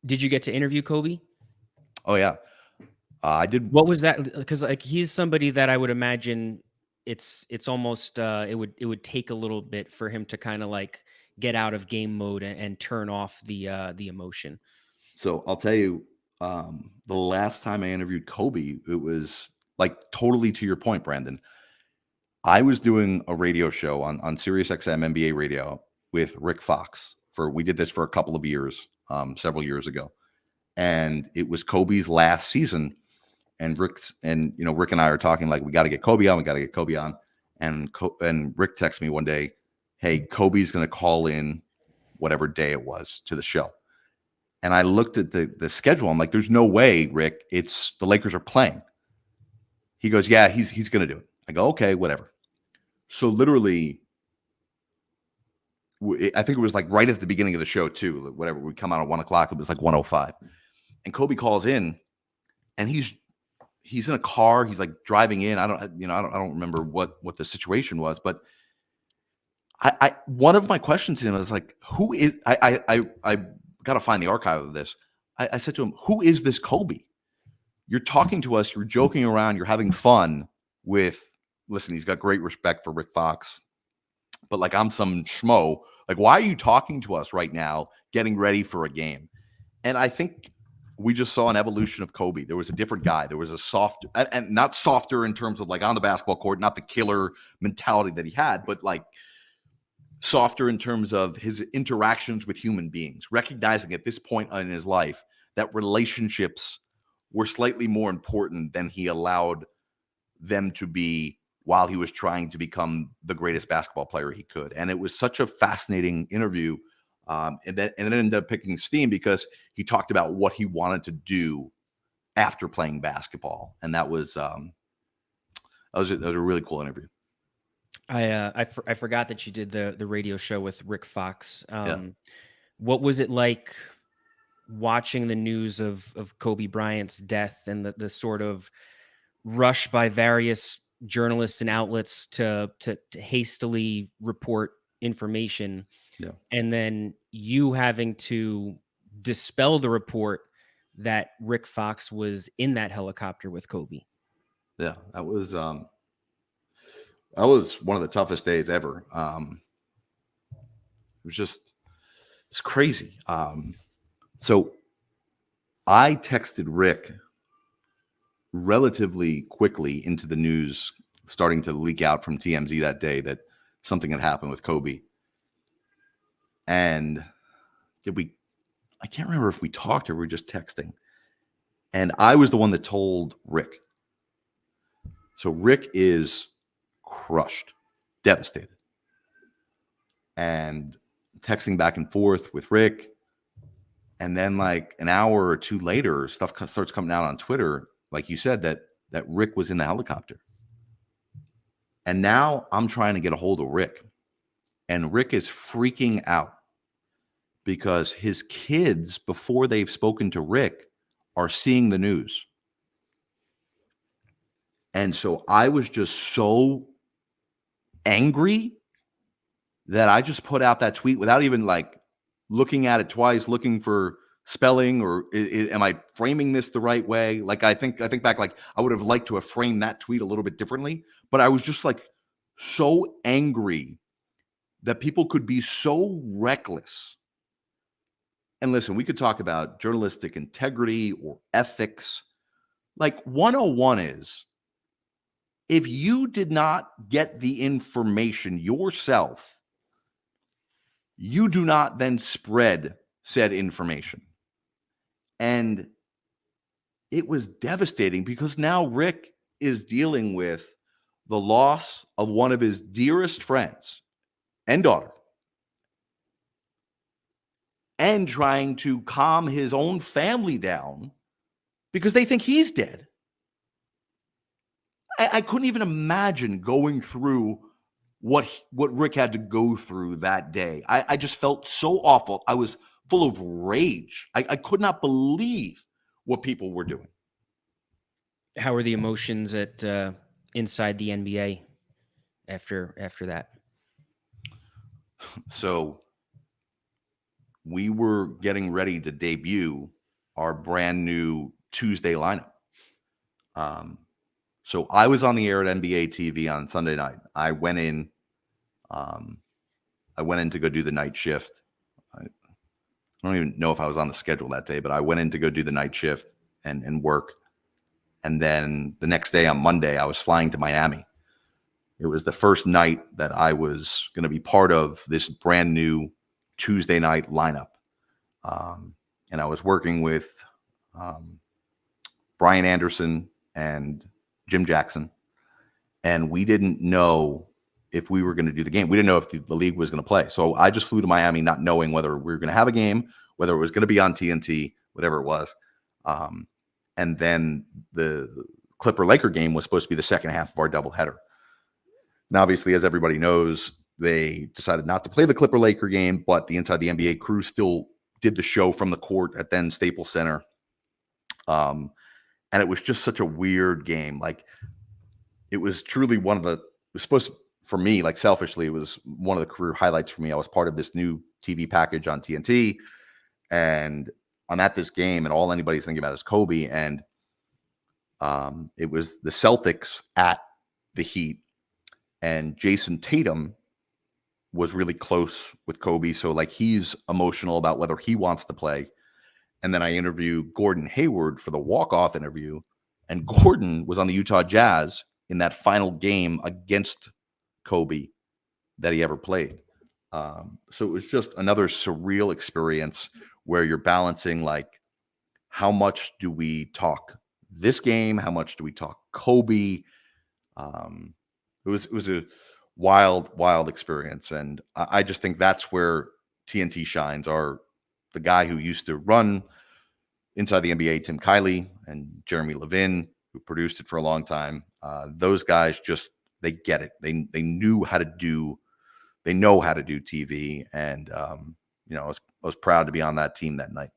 Did you get to interview Kobe? Oh yeah, I did. What was that? Because like he's somebody that I would imagine it's almost it would take a little bit for him to kind of like get out of game mode and turn off the emotion. So I'll tell you, the last time I interviewed Kobe, it was like totally to your point, Brandon. I was doing a radio show on Sirius XM NBA radio with Rick Fox. We did this for a couple of years, several years ago, and it was Kobe's last season. And Rick and I are talking like we got to get Kobe on, and Rick texts me one day, "Hey, Kobe's going to call in whatever day it was to the show." And I looked at the schedule. I'm like, "There's no way, Rick. It's the Lakers are playing." He goes, "Yeah, he's going to do it." I go, "Okay, whatever." So literally, I think it was like right at the beginning of the show too. Whatever, we come out at 1:00. It was like 1:05, and Kobe calls in, and he's in a car. He's like driving in. I don't remember what the situation was, but I one of my questions to him was like, who is I got to find the archive of this. I said to him, "Who is this Kobe? You're talking to us. You're joking around. You're having fun with." Listen, he's got great respect for Rick Fox, but like I'm some schmo. Like, why are you talking to us right now, getting ready for a game? And I think we just saw an evolution of Kobe. There was a different guy. There was a soft, and not softer in terms of like on the basketball court, not the killer mentality that he had, but like softer in terms of his interactions with human beings, recognizing at this point in his life that relationships were slightly more important than he allowed them to be while he was trying to become the greatest basketball player he could. And it was such a fascinating interview. And then it ended up picking steam because he talked about what he wanted to do after playing basketball. And that was a really cool interview. I forgot that you did the radio show with Rick Fox. Yeah. What was it like watching the news of Kobe Bryant's death and the sort of rush by various journalists and outlets to hastily report information, Yeah. and then you having to dispel the report that Rick Fox was in that helicopter with Kobe? Yeah. That was one of the toughest days ever. It's crazy. So I texted Rick relatively quickly into the news starting to leak out from TMZ that day that something had happened with Kobe. And I can't remember if we talked or we were just texting. And I was the one that told Rick. So Rick is crushed, devastated. And texting back and forth with Rick. And then like an hour or two later, stuff starts coming out on Twitter, like you said, that Rick was in the helicopter. And now I'm trying to get a hold of Rick. And Rick is freaking out because his kids, before they've spoken to Rick, are seeing the news. And so I was just so angry that I just put out that tweet without even like looking at it twice, looking for spelling or am I framing this the right way? Like I think back, like I would have liked to have framed that tweet a little bit differently, but I was just like so angry that people could be so reckless. And listen, we could talk about journalistic integrity or ethics. Like 101 is, if you did not get the information yourself, you do not then spread said information. And it was devastating because now Rick is dealing with the loss of one of his dearest friends and daughter and trying to calm his own family down because they think he's dead. I couldn't even imagine going through what Rick had to go through that day. I just felt so awful. I was full of rage. I could not believe what people were doing. How were the emotions at inside the NBA after that? So we were getting ready to debut our brand new Tuesday lineup. So I was on the air at NBA TV on Sunday night. I went in to go do the night shift. I don't even know if I was on the schedule that day, but I went in to go do the night shift and work. And then the next day on Monday, I was flying to Miami. It was the first night that I was going to be part of this brand new Tuesday night lineup. And I was working with Brian Anderson and Jim Jackson. And we didn't know if we were going to do the game. We didn't know if the league was going to play. So I just flew to Miami not knowing whether we were going to have a game, whether it was going to be on TNT, whatever it was. And then the Clipper-Laker game was supposed to be the second half of our doubleheader. And obviously, as everybody knows, they decided not to play the Clipper-Laker game, but the Inside the NBA crew still did the show from the court at then Staples Center. And it was just such a weird game. Like, it was truly one of the, it was supposed to, for me, like selfishly, it was one of the career highlights for me. I was part of this new TV package on TNT, and I'm at this game, and all anybody's thinking about is Kobe. And it was the Celtics at the Heat, and Jason Tatum was really close with Kobe. So like he's emotional about whether he wants to play. And then I interview Gordon Hayward for the walk-off interview, and Gordon was on the Utah Jazz in that final game against Kobe that he ever played. So it was just another surreal experience where you're balancing, like, how much do we talk this game? How much do we talk Kobe? It was a wild experience. And I just think that's where TNT shines. Are the guy who used to run Inside the NBA, Tim Kiley, and Jeremy Levin, who produced it for a long time. Those guys just, they get it. They knew how to do, they know how to do TV. And, I was proud to be on that team that night.